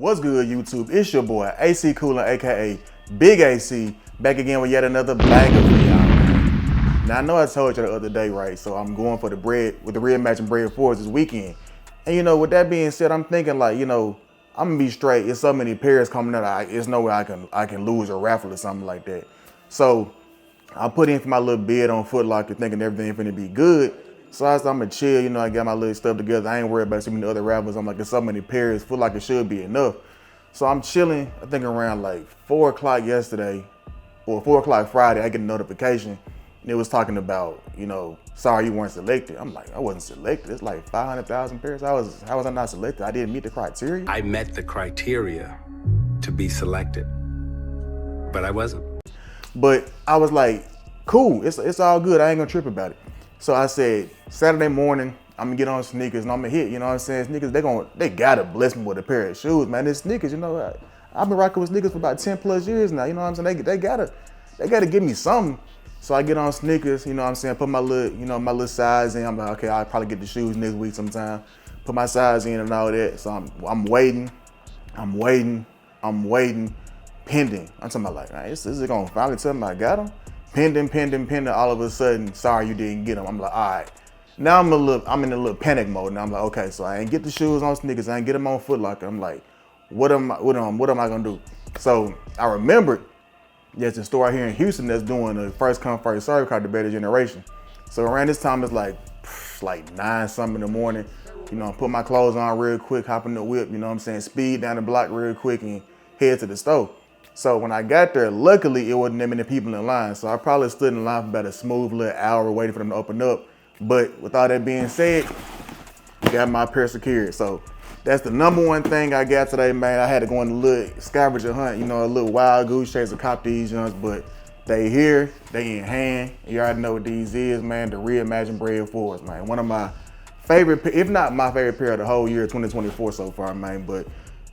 What's good, YouTube? It's your boy AC Coolin, aka Big AC, back again with yet another banger for y'all. Now I know I told you the other day, right? So I'm going for the Bred with the Reimagined Breds 4s this weekend. And with that being said, I'm thinking like, I'm gonna be straight. It's so many pairs coming out. There's no way I can lose a raffle or something like that. So I put in for my little bid on Foot Locker, thinking everything finna be good. So I said, I'm gonna chill, I got my little stuff together. I ain't worried about so many other raffles. I'm like, there's so many pairs, Foot Locker should be enough. So I'm chilling, I think around like 4 o'clock yesterday, or 4 o'clock Friday, I get a notification. And it was talking about, sorry you weren't selected. I'm like, I wasn't selected. It's like 500,000 pairs. How was I not selected? I didn't meet the criteria. I met the criteria to be selected, but I wasn't. But I was like, cool, it's all good. I ain't gonna trip about it. So I said, Saturday morning, I'm gonna get on sneakers and I'm gonna hit, Sneakers, they gotta bless me with a pair of shoes, man. This sneakers, I've been rocking with sneakers for about 10 plus years now, They gotta give me something. So I get on sneakers, put my little size in. I'm like, okay, I'll probably get the shoes next week sometime. Put my size in and all that. So I'm waiting, pending. I'm talking about like, man, is it gonna finally tell me I got them? Pending, all of a sudden, sorry you didn't get them. I'm like, all right. Now I'm in a little panic mode. Now I'm like, okay, so I ain't get the shoes on sneakers, I ain't get them on Foot Locker. I'm like, what am I gonna do? So I remembered there's a store out here in Houston that's doing a first come, first serve called the Better Generation. So around this time, it's like 9 something in the morning. Put my clothes on real quick, hop in the whip, speed down the block real quick and head to the store. So when I got there, luckily it wasn't that many people in line. So I probably stood in line for about a smooth little hour waiting for them to open up. But with all that being said, I got my pair secured. So that's the number one thing I got today, man. I had to go on a little scavenger hunt, a little wild goose chase to cop these joints, but they here, they in hand. You already know what these is, man. The Reimagined Breds 4s, man. One of my favorite, if not my favorite pair of the whole year 2024 so far, man. But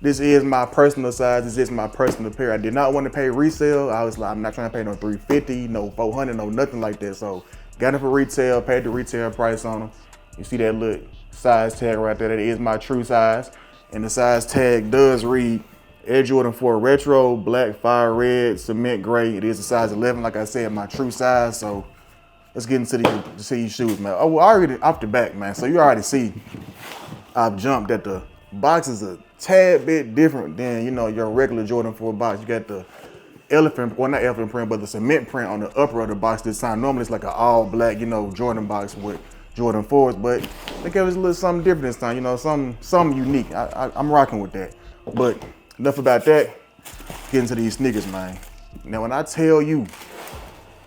this is my personal size. This is my personal pair. I did not want to pay resale. I was like, I'm not trying to pay no $350, no $400, no nothing like that. So got it for retail, paid the retail price on them. You see that little size tag right there? That is my true size. And the size tag does read Air Jordan 4 Retro, black, fire red, cement gray. It is a size 11, like I said, my true size. So let's get into these shoes, man. Oh, well, already off the back, man. So you already see I've jumped that the box is a tad bit different than, your regular Jordan 4 box. You got the elephant, well, not elephant print, but the cement print on the upper of the box this time. Normally it's like an all black, Jordan box with Jordan 4s, but they gave us a little something different this time, something unique. I'm rocking with that. But enough about that. Get into these sneakers, man. Now, when I tell you,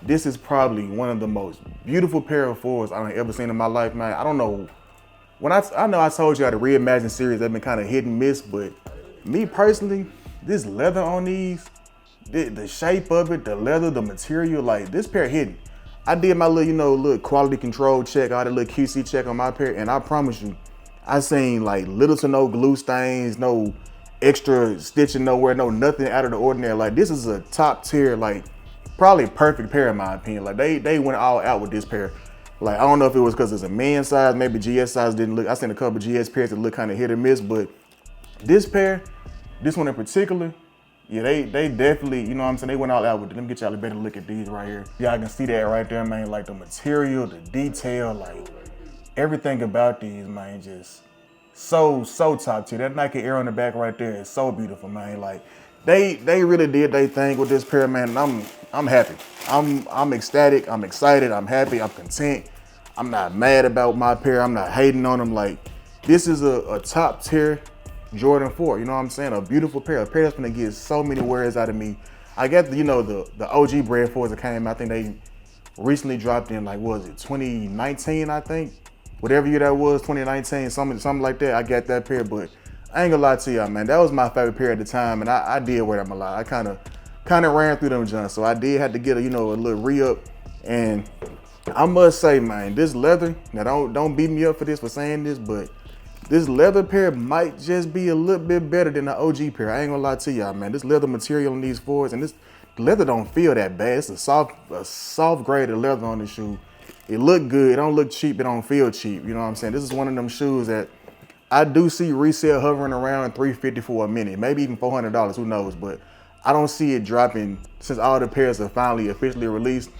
this is probably one of the most beautiful pair of 4s I've ever seen in my life, man. I don't know. I know I told you how the Reimagined series, they've been kind of hit and miss, but me personally, this leather on these, the shape of it, the leather, the material, like this pair hidden. I did my little, little quality control check, all the little QC check on my pair, and I promise you, I seen like little to no glue stains, no extra stitching nowhere, no nothing out of the ordinary. Like this is a top tier, like probably perfect pair in my opinion. Like they went all out with this pair. Like, I don't know if it was because it's a men's size, maybe GS size didn't look, I seen a couple of GS pairs that look kind of hit or miss, but this pair, this one in particular, yeah, they definitely, they went all out with it. Let me get y'all a better look at these right here. Y'all can see that right there, man, like the material, the detail, like everything about these, man, just so top tier. That Nike Air on the back right there is so beautiful, man. Like, they really did their thing with this pair, man, and I'm happy. I'm ecstatic, I'm excited, I'm happy, I'm content. I'm not mad about my pair, I'm not hating on them. Like, this is a top tier Jordan 4, A beautiful pair, a pair that's gonna get so many words out of me. I got the OG Bred 4s that came out. I think they recently dropped in, like, what was it, 2019, I think? Whatever year that was, 2019, something like that. I got that pair, but I ain't gonna lie to y'all, man. That was my favorite pair at the time, and I did wear them a lot. I kind of ran through them joints, so I did have to get a little re-up. And I must say, man, this leather, now don't beat me up for saying this, but this leather pair might just be a little bit better than the OG pair. I ain't gonna lie to y'all, man. This leather material on these 4s, and this leather don't feel that bad. It's a soft grade of leather on the shoe. It look good, it don't look cheap, it don't feel cheap. This is one of them shoes that I do see resale hovering around $350 for a minute, maybe even $400, who knows, but I don't see it dropping since all the pairs are finally officially released.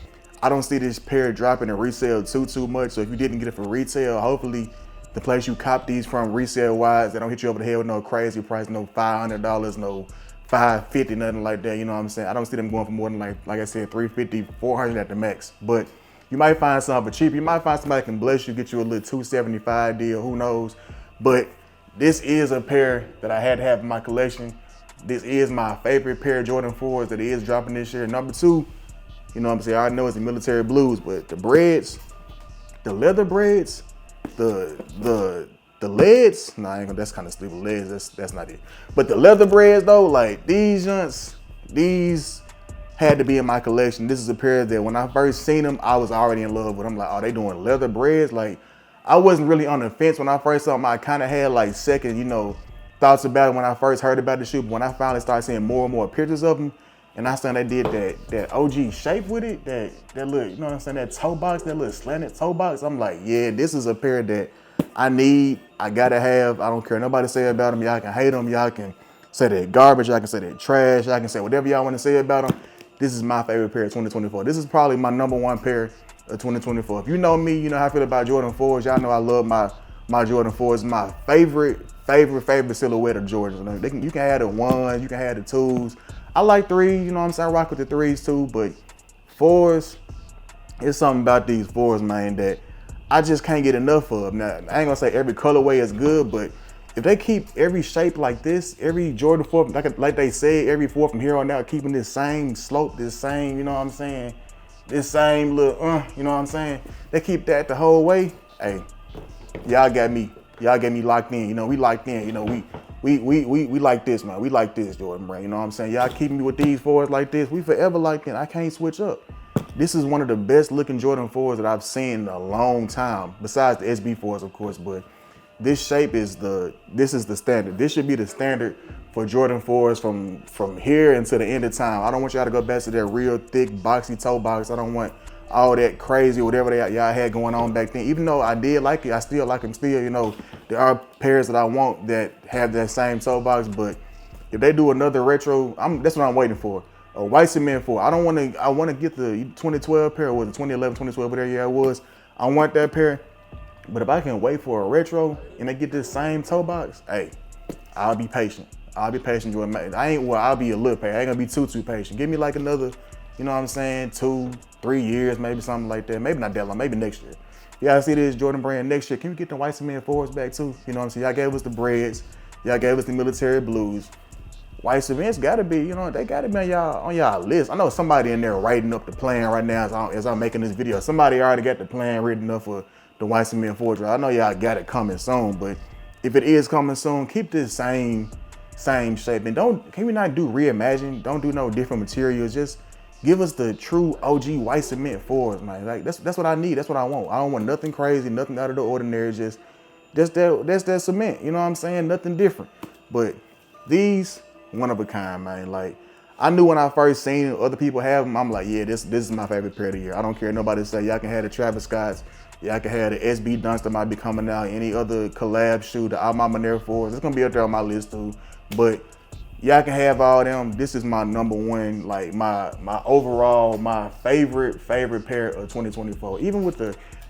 I don't see this pair dropping in resale too much. So if you didn't get it for retail, hopefully the place you cop these from resale wise, they don't hit you over the head with no crazy price, no $500, no $550, nothing like that. You know what I'm saying? I don't see them going for more than like I said, $350, $400 at the max. But you might find something for cheap. You might find somebody that can bless you, get you a little $275 deal, who knows? But this is a pair that I had to have in my collection. This is my favorite pair of Jordan 4s that is dropping this year. Number 2, you know what I'm saying? I know it's the military blues, but the Breds, the leather Breds, the leads, no, I ain't gonna, that's kind of stupid. Leads, that's not it. But the leather Breds though, like these junts, these had to be in my collection. This is a pair that when I first seen them, I was already in love with. I'm like, oh, they doing leather Breds? Like, I wasn't really on the fence when I first saw them. I kind of had like second, you know, thoughts about it when I first heard about the shoe. But when I finally started seeing more and more pictures of them, and I saw they did that OG shape with it, that little, you know what I'm saying, that toe box, that little slanted toe box. I'm like, yeah, this is a pair that I need, I gotta have. I don't care nobody say about them. Y'all can hate them, y'all can say they're garbage, y'all can say they're trash, y'all can say whatever y'all want to say about them. This is my favorite pair of 2024. This is probably my #1 pair of 2024. If you know me, you know how I feel about Jordan 4s. Y'all know I love my Jordan 4s. My favorite silhouette of Jordans. You can have the 1s, you can have the 2s. I like 3s, you know what I'm saying? I rock with the 3s too, but 4s, it's something about these 4s, man, that I just can't get enough of. Now, I ain't gonna say every colorway is good, but if they keep every shape like this, every Jordan 4, like they say, every 4 from here on out, keeping this same slope, this same, you know what I'm saying? This same little, you know what I'm saying? They keep that the whole way. Hey, y'all got me locked in. You know, we locked in. You know, we like this, man. We like this, Jordan Brand. You know what I'm saying? Y'all keeping me with these 4s like this. We forever locked in. I can't switch up. This is one of the best looking Jordan 4s that I've seen in a long time, besides the SB 4s, of course, but this shape is this is the standard. This should be the standard for Jordan 4s from here until the end of time. I don't want y'all to go back to that real thick, boxy toe box. I don't want all that crazy, whatever y'all had going on back then. Even though I did like it, I still like them still, you know. There are pairs that I want that have that same toe box, but if they do another retro, that's what I'm waiting for. A white cement 4. I want to get the 2012 pair, or the 2011, 2012, whatever year it was. I want that pair. But if I can wait for a retro and they get this same toe box, hey, I'll be patient. I'll be patient, Jordan. I'll be a little patient. I ain't gonna be too patient. Give me like another, you know what I'm saying, 2-3 years, maybe something like that. Maybe not that long, maybe next year. Y'all see this Jordan Brand next year. Can we get the white cement 4s back too? You know what I'm saying? Y'all gave us the Breds. Y'all gave us the military blues. White cements gotta be, you know, they gotta be on y'all list. I know somebody in there writing up the plan right now as I'm making this video. Somebody already got the plan written up for the white cement 4 drive. I know y'all got it coming soon, but if it is coming soon, keep this same shape. And can we not do reimagined? Don't do no different materials. Just give us the true OG white cement 4s, man. Like that's what I need. That's what I want. I don't want nothing crazy, nothing out of the ordinary. Just that cement. You know what I'm saying? Nothing different. But these, one of a kind, man. Like I knew when I first seen other people have them, I'm like, yeah, this is my favorite pair of the year. I don't care nobody say y'all can have the Travis Scotts. Yeah, I can have the SB Dunks that might be coming out, any other collab shoe, the Alma Mater 4s. It's gonna be up there on my list too. But y'all can have all them. This is my #1, like my overall, my favorite pair of 2024. Even with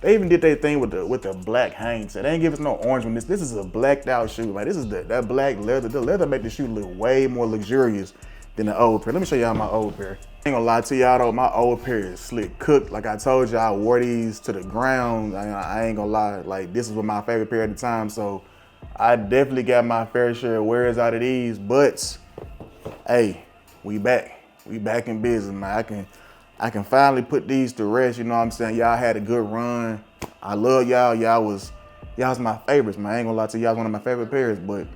they even did their thing with the black hang set. They ain't give us no orange one. This is a blacked out shoe. Like this is that black leather. The leather make the shoe look way more luxurious than the old pair. Let me show y'all my old pair. I ain't gonna lie to y'all though, my old pair is slick cooked. Like I told you, I wore these to the ground. I ain't gonna lie, like this was my favorite pair at the time. So I definitely got my fair share of wears out of these, but hey, we back in business, man. I can finally put these to rest, you know what I'm saying? Y'all had a good run. I love y'all. Y'all was my favorites, man. I ain't gonna lie to y'all, one of my favorite pairs, but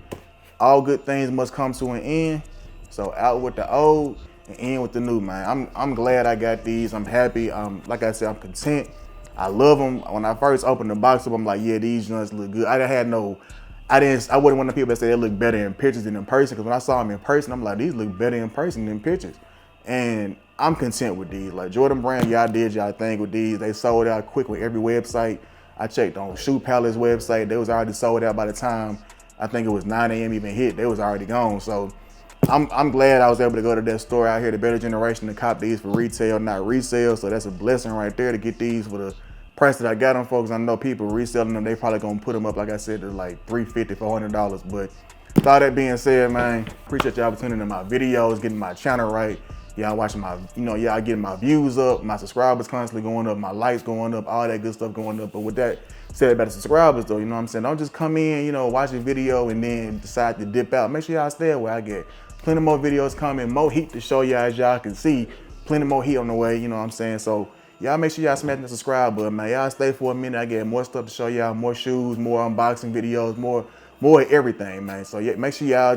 all good things must come to an end. So out with the old and in with the new, man. I'm glad I got these. I'm happy. Like I said, I'm content. I love them. When I first opened the box up, I'm like, yeah, these joints look good. I wasn't one of the people that say they look better in pictures than in person, because when I saw them in person, I'm like, these look better in person than pictures. And I'm content with these. Like Jordan Brand, y'all did y'all thing with these. They sold out quick with every website. I checked on Shoe Palace website. They was already sold out by the time I think it was 9 a.m. even hit, they was already gone. So I'm glad I was able to go to that store out here, the Better Generation, to cop these for retail, not resale. So that's a blessing right there to get these for the price that I got them for. Cause I know people reselling them, they probably gonna put them up, like I said, to like $350, $400. But with all that being said, man, appreciate y'all for tuning in my videos, getting my channel right. Y'all watching my, y'all getting my views up, my subscribers constantly going up, my likes going up, all that good stuff going up. But with that said about the subscribers though, you know what I'm saying? Don't just come in, watch a video and then decide to dip out. Make sure y'all stay where I get plenty more videos coming, more heat to show y'all, as y'all can see. Plenty more heat on the way, you know what I'm saying? So y'all make sure y'all smash the subscribe button, man. Y'all stay for a minute. I get more stuff to show y'all, more shoes, more unboxing videos, more everything, man. So yeah, make sure y'all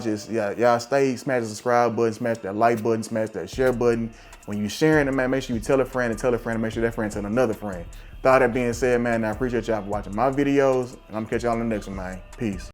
y'all stay, smash the subscribe button, smash that like button, smash that share button. When you sharing it, man, make sure you tell a friend and tell a friend and make sure that friend tell another friend. With all that being said, man, I appreciate y'all for watching my videos, and I'm gonna catch y'all in the next one, man. Peace.